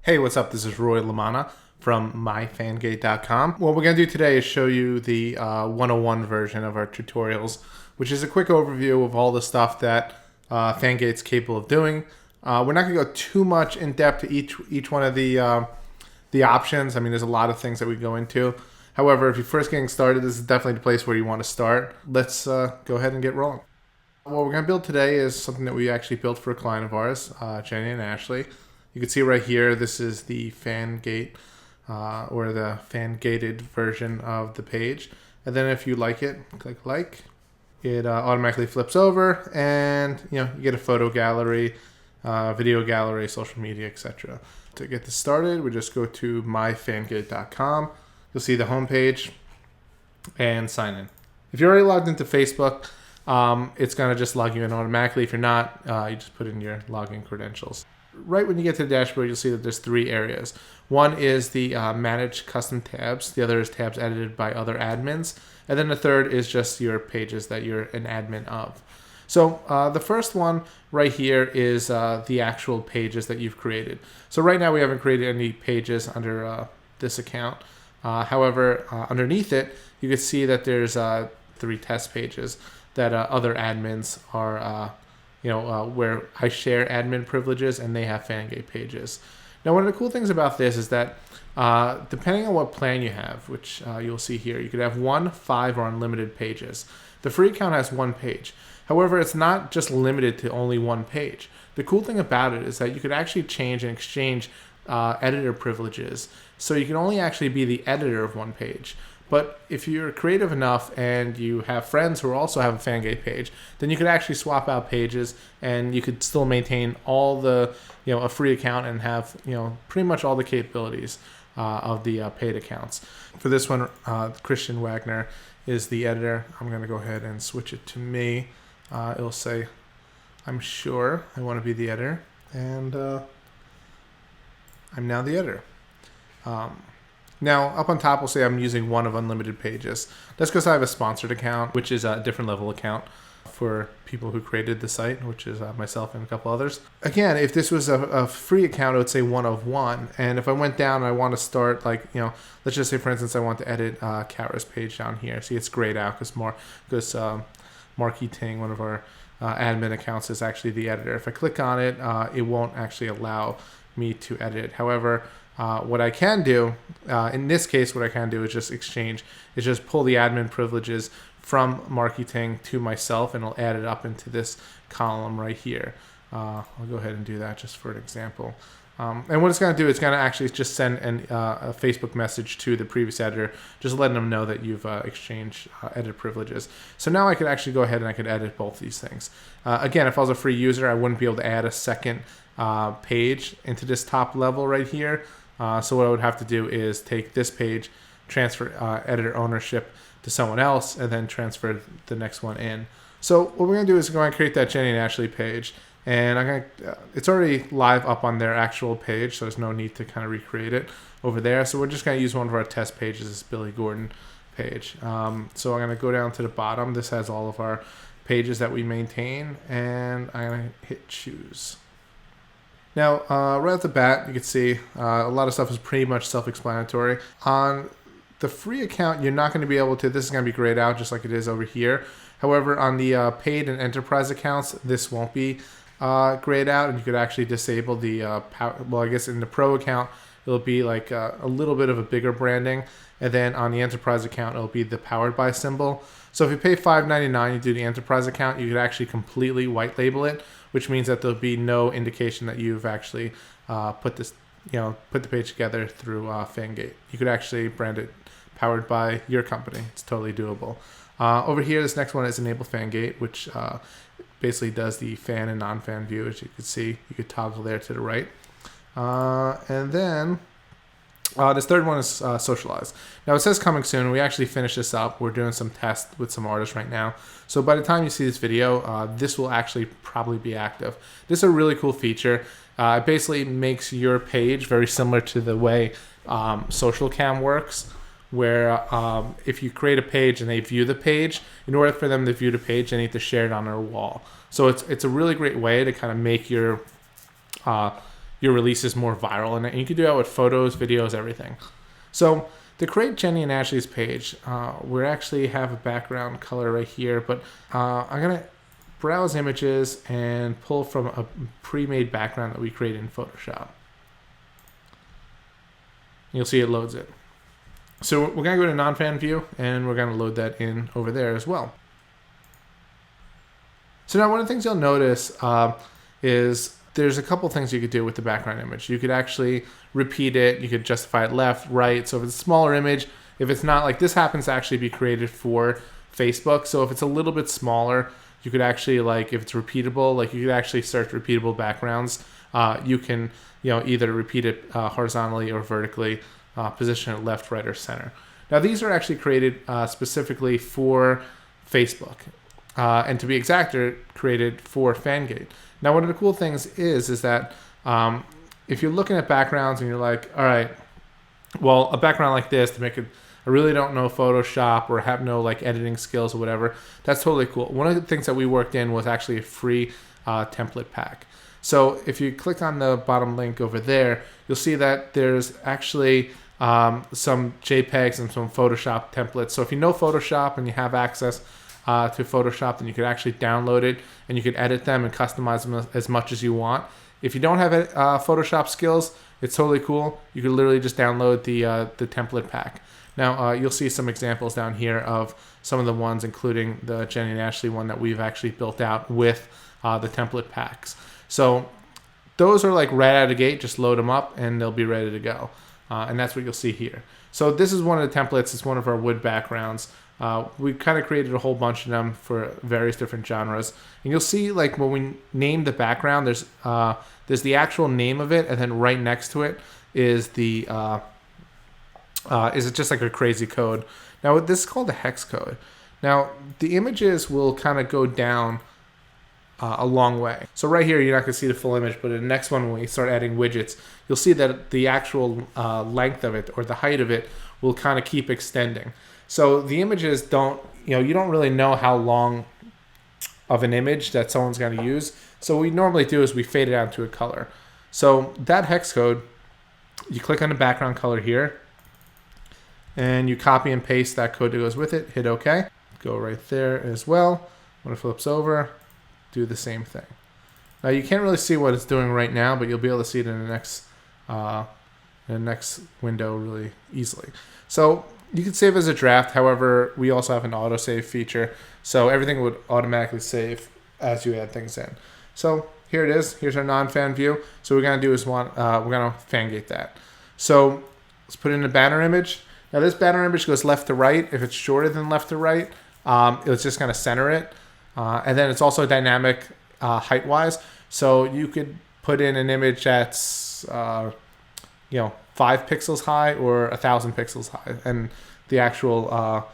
Hey, what's up? This is Roy Lamanna from myfangate.com. What we're going to do today is show you the 101 version of our tutorials, which is a quick overview of all the stuff that FanGate's capable of doing. We're not going to go too much in depth to each one of the options. I mean, there's a lot of things that we go into. However, if you're first getting started, this is definitely the place where you want to start. Let's go ahead and get rolling. What we're going to build today is something that we actually built for a client of ours, Jenny and Ashley. You can see right here, this is the FanGate or the FanGated version of the page. And then if you like it, click like. It automatically flips over and you get a photo gallery, video gallery, social media, etc. To get this started, we just go to myfangate.com. You'll see the home page and sign in. If you're already logged into Facebook, it's going to just log you in automatically. If you're not, you just put in your login credentials. Right when you get to the dashboard, you'll see that there's three areas. One is the manage custom tabs. The other is tabs edited by other admins. And then the third is just your pages that you're an admin of. So the first one right here is the actual pages that you've created. So right now we haven't created any pages under this account. However, underneath it, you can see that there's 3 test pages that other admins are where I share admin privileges and they have FanGate pages. Now, one of the cool things about this is that depending on what plan you have, which you'll see here, you could have 1, 5, or unlimited pages. The free account has 1 page. However, it's not just limited to only 1 page. The cool thing about it is that you could actually change and exchange editor privileges. So you can only actually be the editor of 1 page. But if you're creative enough and you have friends who also have a FanGate page, then you could actually swap out pages and you could still maintain all the, a free account and have, pretty much all the capabilities of the paid accounts. For this one, Christian Wagner is the editor. I'm going to go ahead and switch it to me. It'll say, I'm sure I want to be the editor, and I'm now the editor. Now, up on top, we'll say I'm using 1 of unlimited pages. That's because I have a sponsored account, which is a different level account for people who created the site, which is myself and a couple others. Again, if this was a free account, I would say 1 of 1. And if I went down and I want to start, let's just say, for instance, I want to edit Kara's page down here. See, it's grayed out because Marky Ting, one of our admin accounts, is actually the editor. If I click on it, it won't actually allow me to edit. However, what I can do, in this case, what I can do is just pull the admin privileges from Marky Ting to myself, and it'll add it up into this column right here. I'll go ahead and do that just for an example. And what it's going to do, it's going to actually just send a Facebook message to the previous editor, just letting them know that you've exchanged edit privileges. So now I could actually go ahead and I could edit both these things. Again, if I was a free user, I wouldn't be able to add a second page into this top level right here. So what I would have to do is take this page, transfer editor ownership to someone else, and then transfer the next one in. So what we're going to do is we're going to create that Jenny and Ashley page. And it's already live up on their actual page, so there's no need to kind of recreate it over there. So we're just going to use one of our test pages, this Billy Gordon page. So I'm going to go down to the bottom. This has all of our pages that we maintain, and I'm going to hit choose. Now, right off the bat, you can see a lot of stuff is pretty much self-explanatory. On the free account, you're not going to be able to, this is going to be grayed out just like it is over here. However, on the paid and enterprise accounts, this won't be grayed out, and you could actually disable the, I guess in the pro account, it'll be like a little bit of a bigger branding. And then on the enterprise account, it'll be the powered by symbol. So if you pay $5.99, you do the enterprise account, you could actually completely white label it, which means that there'll be no indication that you've actually put the page together through FanGate. You could actually brand it powered by your company. It's totally doable. Over here, this next one is enable FanGate, which basically does the fan and non-fan view. As you can see, you could toggle there to the right. And then this third one is socialize. Now it says coming soon. We actually finished this up. We're doing some tests with some artists right now. So by the time you see this video, this will actually probably be active. This is a really cool feature. It basically makes your page very similar to the way Social Cam works, where if you create a page and they view the page, in order for them to view the page, they need to share it on their wall. So it's a really great way to kind of make your your release is more viral. And you can do that with photos, videos, everything. So to create Jenny and Ashley's page, we actually have a background color right here, but I'm going to browse images and pull from a pre-made background that we created in Photoshop. You'll see it loads it. So we're going to go to non-fan view, and we're going to load that in over there as well. So now one of the things you'll notice is there's a couple things you could do with the background image. You could actually repeat it. You could justify it left, right. So if it's a smaller image, if it's not, like this happens to actually be created for Facebook. So if it's a little bit smaller, you could actually, like, if it's repeatable, like you could actually search repeatable backgrounds. You can, either repeat it horizontally or vertically, position it left, right, or center. Now these are actually created specifically for Facebook. And to be exact, they're created for FanGate. Now, one of the cool things is that if you're looking at backgrounds and you're like, all right, well, a background like this to make it, I really don't know Photoshop or have no like editing skills or whatever, that's totally cool. One of the things that we worked in was actually a free template pack. So if you click on the bottom link over there, you'll see that there's actually some JPEGs and some Photoshop templates. So if you know Photoshop and you have access to Photoshop, then you could actually download it and you could edit them and customize them as much as you want. If you don't have Photoshop skills, it's totally cool. You could literally just download the template pack. Now you'll see some examples down here of some of the ones, including the Jenny and Ashley one that we've actually built out with the template packs. So those are like right out of the gate. Just load them up and they'll be ready to go. And that's what you'll see here. So this is one of the templates. It's one of our wood backgrounds. We kind of created a whole bunch of them for various different genres, and you'll see like when we name the background, there's the actual name of it, and then right next to it is the is it just like a crazy code. Now this is called a hex code. Now the images will kind of go down a long way. So right here you're not going to see the full image, but in the next one when we start adding widgets, you'll see that the actual length of it or the height of it will kind of keep extending. So the images don't, you don't really know how long of an image that someone's going to use. So what we normally do is we fade it out to a color. So that hex code, you click on the background color here, and you copy and paste that code that goes with it, hit OK. Go right there as well. When it flips over, do the same thing. Now you can't really see what it's doing right now, but you'll be able to see it in the next window really easily. So you can save as a draft. However, we also have an autosave feature, so everything would automatically save as you add things in. So here it is. Here's our non-fan view. So what we're going to do is we're going to FanGate that. So let's put in a banner image. Now this banner image goes left to right. If it's shorter than left to right, it's just going to center it. And then it's also dynamic height-wise. So you could put in an image that's 5 pixels high or 1,000 pixels high, and the actual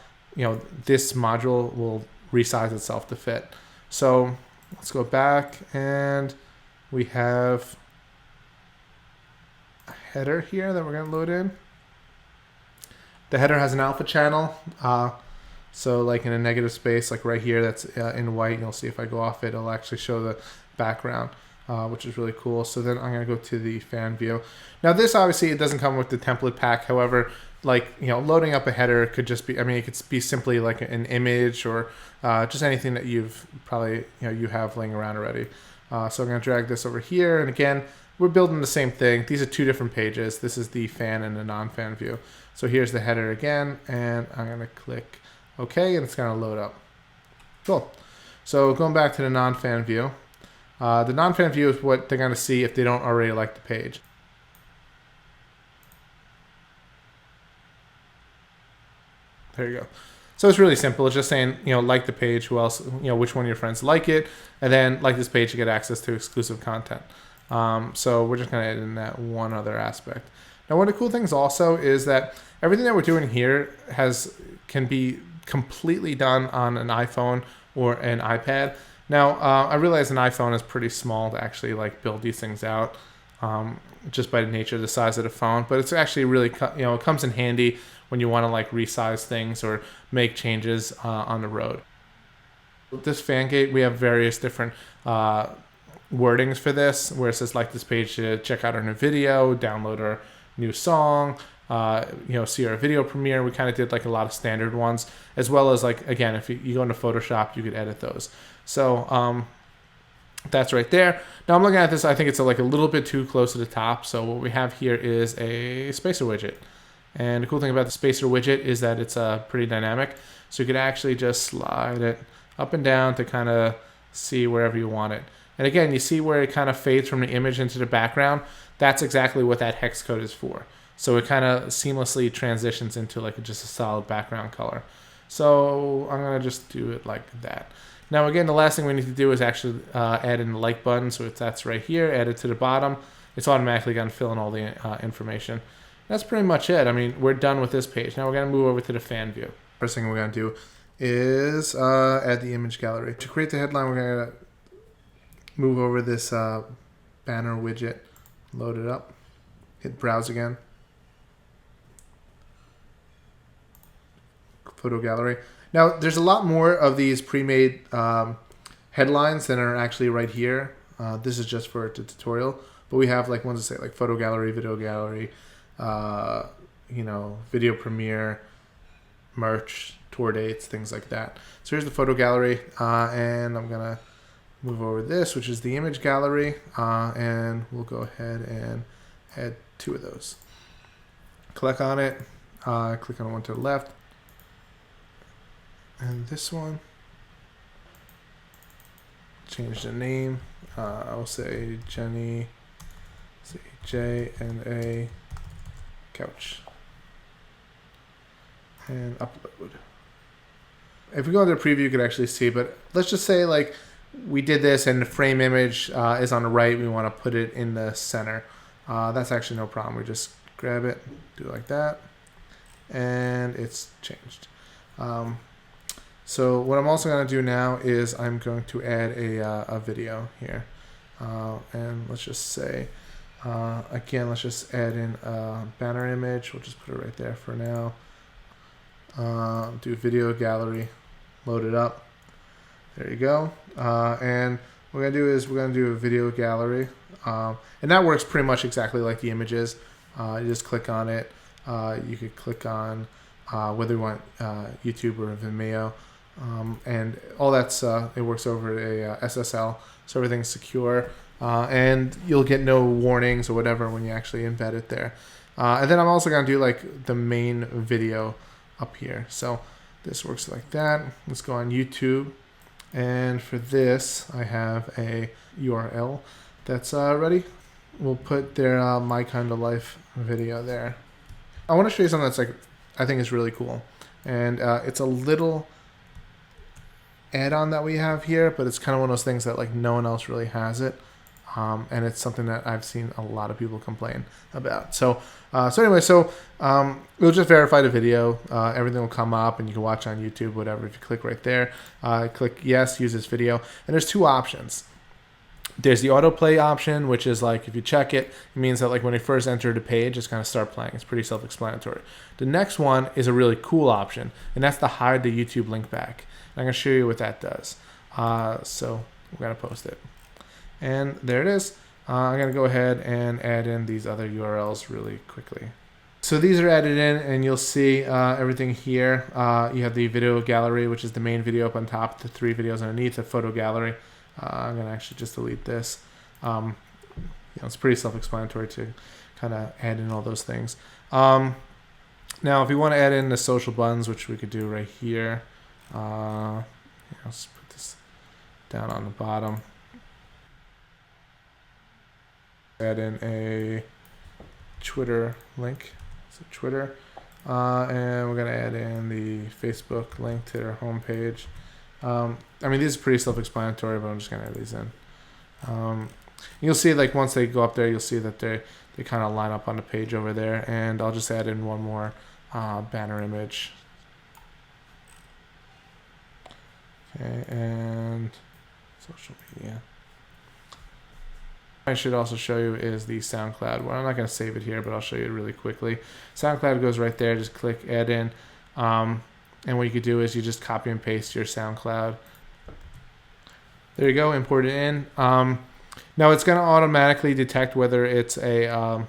this module will resize itself to fit. So let's go back, and we have a header here that we're going to load in. The header has an alpha channel, so like in a negative space, like right here, that's in white. You'll see if I go off it, it'll actually show the background. Which is really cool. So then I'm going to go to the fan view. Now this obviously it doesn't come with the template pack. However, like loading up a header could just be, it could be simply like an image or just anything that you've probably you have laying around already. So I'm going to drag this over here, and again we're building the same thing. These are two different pages. This is the fan and the non-fan view. So here's the header again, and I'm going to click OK, and it's going to load up. Cool. So going back to the non-fan view. The non-fan view is what they're going to see if they don't already like the page. There you go. So it's really simple. It's just saying, like the page, who else, which one of your friends like it, and then like this page to get access to exclusive content. So we're just going to add in that one other aspect. Now, one of the cool things also is that everything that we're doing here can be completely done on an iPhone or an iPad. Now, I realize an iPhone is pretty small to actually like build these things out, just by the nature of the size of the phone. But it's actually really, it comes in handy when you want to like resize things or make changes on the road. With this FanGate, we have various different, wordings for this, where it says like this page to check out our new video, download our new song, see our video premiere. We kind of did like a lot of standard ones, as well as like, again, if you go into Photoshop, you could edit those. So that's right there. Now I'm looking at this, I think it's like a little bit too close to the top. So what we have here is a spacer widget. And the cool thing about the spacer widget is that it's pretty dynamic. So you could actually just slide it up and down to kind of see wherever you want it. And again, you see where it kind of fades from the image into the background. That's exactly what that hex code is for. So it kind of seamlessly transitions into like just a solid background color. So I'm going to just do it like that. Now, again, the last thing we need to do is actually add in the like button. So that's right here, add it to the bottom. It's automatically going to fill in all the information. That's pretty much it. I mean, we're done with this page. Now we're going to move over to the fan view. First thing we're going to do is add the image gallery. To create the headline, we're going to move over this banner widget, load it up, hit browse again. Photo gallery. Now, there's a lot more of these pre-made headlines than are actually right here. This is just for the tutorial, but we have like ones that say like photo gallery, video gallery, video premiere, merch, tour dates, things like that. So here's the photo gallery, and I'm gonna move over this, which is the image gallery, and we'll go ahead and add 2 of those. Click on it, click on one to the left, and this one, change the name. I'll say Jenny, say J&A couch, and upload. If we go into the preview, you could actually see, but let's just say like we did this and the frame image is on the right. We want to put it in the center. That's actually no problem. We just grab it, do it like that, and it's changed. So what I'm also going to do now is I'm going to add a video here. And let's just say, again, let's just add in a banner image. We'll just put it right there for now. Do video gallery, load it up. There you go. And what we're going to do is we're going to do a video gallery. And that works pretty much exactly like the images. You just click on it. You could click on whether you want YouTube or Vimeo. And all that's it works over a SSL, so everything's secure, and you'll get no warnings or whatever when you actually embed it there. And then I'm also going to do like the main video up here. So this works like that. Let's go on YouTube, and for this I have a URL that's ready. We'll put their My Kind of Life video there. I want to show you something that's like I think is really cool, and it's a little add-on that we have here, but it's kind of one of those things that like no one else really has it, and it's something that I've seen a lot of people complain about. So we'll just verify the video. Everything will come up, and you can watch on YouTube, whatever. If you click right there, click yes, use this video, and there's 2 options. There's the autoplay option, which is like if you check it, it means that like when you first enter the page, it's going to start playing. It's pretty self-explanatory. The next one is a really cool option, and that's to hide the YouTube link back. I'm going to show you what that does. So we're going to post it. And there it is. I'm going to go ahead and add in these other URLs really quickly. So these are added in, and you'll see everything here. You have the video gallery, which is the main video up on top, the 3 videos underneath, the photo gallery. I'm going to actually just delete this. It's pretty self-explanatory to kind of add in all those things. Now, if you want to add in the social buttons, which we could do right here, let's put this down on the bottom. Add in a Twitter link. So Twitter, and we're gonna add in the Facebook link to their homepage. I mean, these are pretty self-explanatory, but I'm just gonna add these in. You'll see like once they go up there, you'll see that they kind of line up on the page over there, and I'll just add in one more banner image. Okay, and social media. I should also show you is the SoundCloud. Well, I'm not going to save it here, but I'll show you really quickly. SoundCloud goes right there. Just click add in. And what you could do is you just copy and paste your SoundCloud. There you go, import it in. Now it's going to automatically detect whether it's an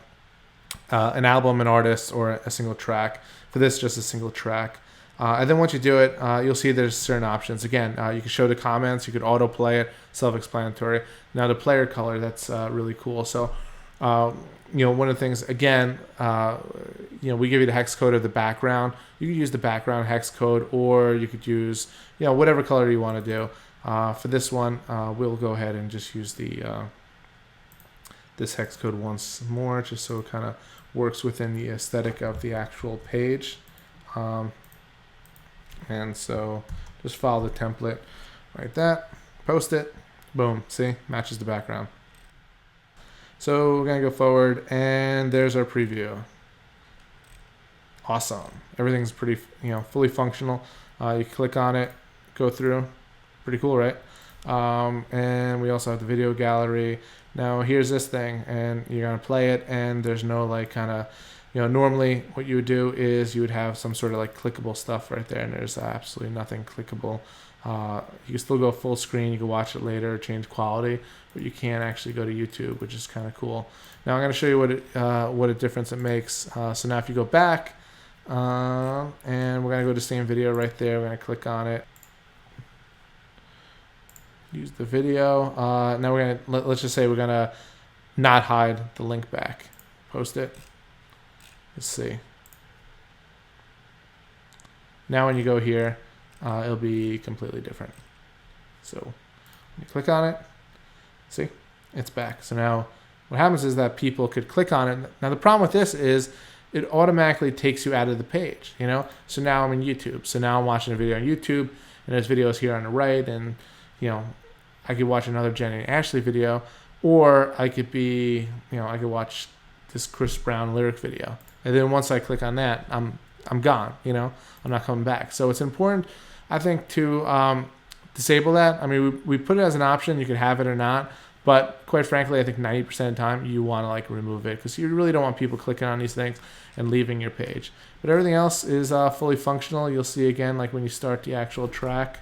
album, an artist, or a single track. For this, just a single track. And then once you do it, you'll see there's certain options. Again, you can show the comments, you could autoplay it, self-explanatory. Now the player color, that's really cool. So, one of the things, again, we give you the hex code of the background. You could use the background hex code, or you could use, whatever color you want to do. For this one, we'll go ahead and just use this hex code once more, just so it kind of works within the aesthetic of the actual page. And so just follow the template, write that, post it, boom, see, matches the background. So we're gonna go forward, and there's our preview. Awesome, everything's pretty, fully functional. You click on it, go through, pretty cool, right? And we also have the video gallery. Now here's this thing, and you're gonna play it, and there's no like kind of, normally what you would do is you would have some sort of like clickable stuff right there, and there's absolutely nothing clickable. You can still go full screen, you can watch it later, change quality, but you can't actually go to YouTube, which is kind of cool. Now I'm going to show you what a difference it makes. So now if you go back, and we're going to go to the same video right there, we're going to click on it. Use the video. Now we're going to, let's just say we're going to not hide the link back. Post it. Let's see. Now when you go here, it'll be completely different. So when you click on it, see, it's back. So now what happens is that people could click on it. Now the problem with this is it automatically takes you out of the page, So now I'm in YouTube. So now I'm watching a video on YouTube, and there's videos here on the right, and I could watch another Jenny and Ashley video, or I could be, I could watch this Chris Brown lyric video. And then once I click on that, I'm gone, I'm not coming back. So it's important, I think, to disable that. I mean, we put it as an option. You can have it or not. But quite frankly, I think 90% of the time you want to like remove it, because you really don't want people clicking on these things and leaving your page. But everything else is fully functional. You'll see again, like when you start the actual track,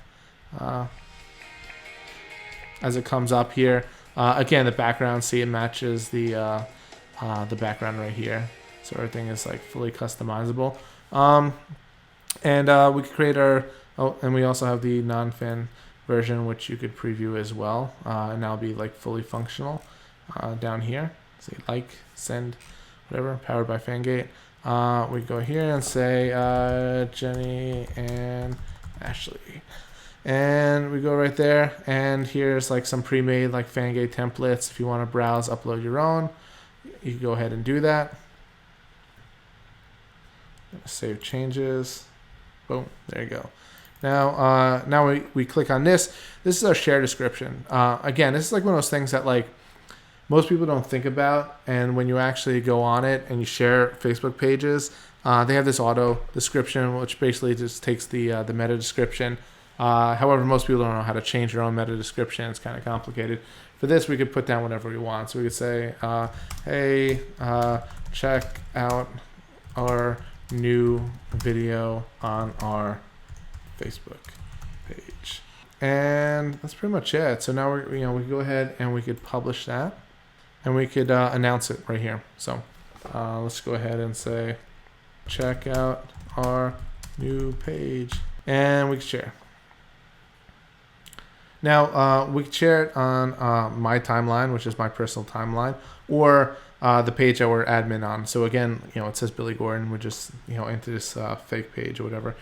as it comes up here. Again, the background, see, it matches the background right here. So everything is like fully customizable. And we could create our, and we also have the non-fan version, which you could preview as well. And that'll be like fully functional down here. Say like, send, whatever, powered by FanGate. We go here and say Jenny and Ashley. And we go right there, and here's like some pre-made like FanGate templates. If you want to browse, upload your own, you can go ahead and do that. Save changes. Boom, there you go. Now we click on this. This is our share description. Again, this is like one of those things that like most people don't think about, and when you actually go on it and you share Facebook pages, they have this auto description, which basically just takes the meta description. However, most people don't know how to change their own meta description. It's kind of complicated. For this, we could put down whatever we want. So we could say, hey, check out our new video on our Facebook page. And that's pretty much it. So now we can go ahead and we could publish that, and we could announce it right here. So let's go ahead and say, check out our new page, and we can share. Now, we can share it on my timeline, which is my personal timeline, or the page that we're admin on. So again, it says Billy Gordon. We're just, into this fake page or whatever.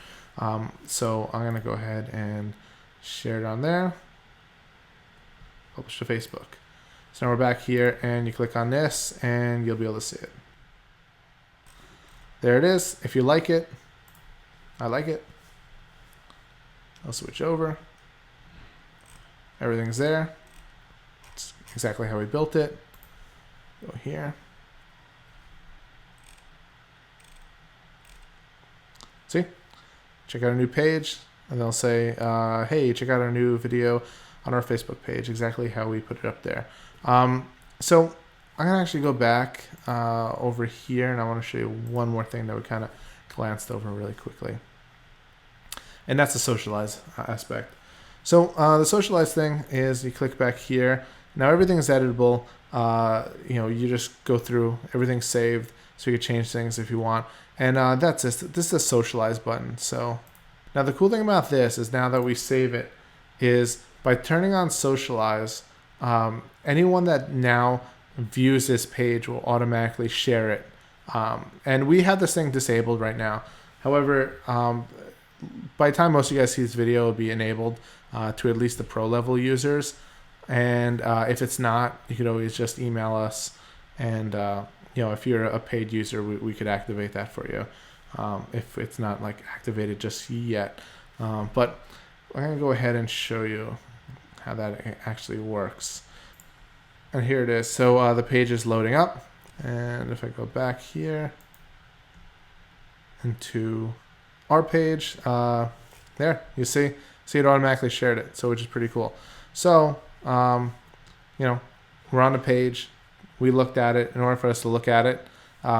So I'm going to go ahead and share it on there. Publish to Facebook. So now we're back here, and you click on this, and you'll be able to see it. There it is. If you like it, I like it. I'll switch over. Everything's there. It's exactly how we built it. Go here. See? Check out a new page, and they'll say, hey, check out our new video on our Facebook page, exactly how we put it up there. So I'm going to actually go back over here, and I want to show you one more thing that we kind of glanced over really quickly. And that's the socialize aspect. So the socialize thing is you click back here, Now everything's editable. You just go through, everything's saved, so you can change things if you want. And that's this. This is a socialize button. So now the cool thing about this is, now that we save it, is by turning on socialize, anyone that now views this page will automatically share it. And we have this thing disabled right now. However, by the time most of you guys see this video, it'll be enabled to at least the pro level users. And if it's not, you could always just email us. And if you're a paid user, we could activate that for you if it's not like activated just yet. But I'm gonna go ahead and show you how that actually works. And here it is. So the page is loading up. And if I go back here into our page, there you see it automatically shared it, so which is pretty cool. So we're on the page, we looked at it. In order for us to look at it,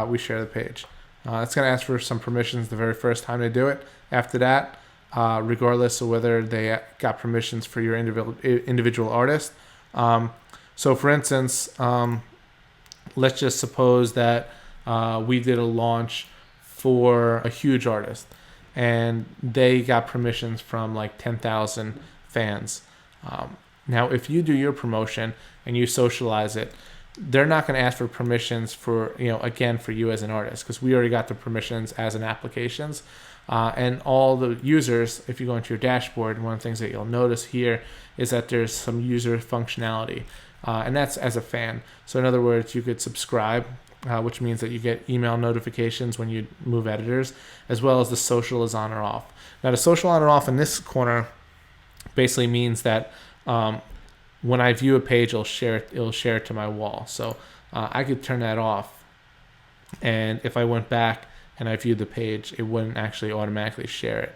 we share the page. It's going to ask for some permissions the very first time they do it. After that, regardless of whether they got permissions for your individual artist. So for instance, let's just suppose that we did a launch for a huge artist and they got permissions from like 10,000 fans. Now, if you do your promotion and you socialize it, they're not going to ask for permissions for, again, for you as an artist, because we already got the permissions as an applications. And all the users, if you go into your dashboard, one of the things that you'll notice here is that there's some user functionality, and that's as a fan. So in other words, you could subscribe, which means that you get email notifications when you move editors, as well as the social is on or off. Now, the social on or off in this corner basically means that when I view a page, it'll share it to my wall. So I could turn that off, and if I went back and I viewed the page, it wouldn't actually automatically share it.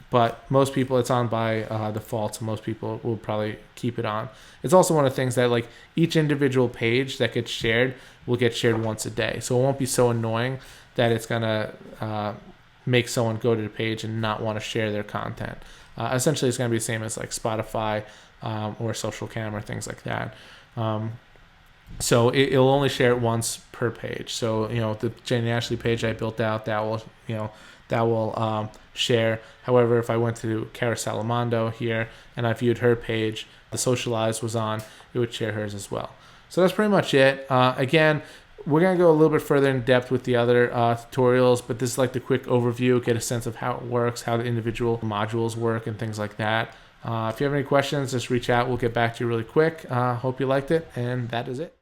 But most people, it's on by default, so most people will probably keep it on. It's also one of the things that, like, each individual page that gets shared will get shared once a day. So it won't be so annoying that it's going to make someone go to the page and not want to share their content. Essentially, it's going to be the same as like Spotify or Social Camera, things like that. So it'll only share it once per page. So, the Jenny Ashley page I built out, that will share. However, if I went to Cara Salamando here and I viewed her page, the socialize was on, it would share hers as well. So that's pretty much it. Again, we're going to go a little bit further in depth with the other tutorials, but this is like the quick overview, get a sense of how it works, how the individual modules work, and things like that. If you have any questions, just reach out. We'll get back to you really quick. Hope you liked it, and that is it.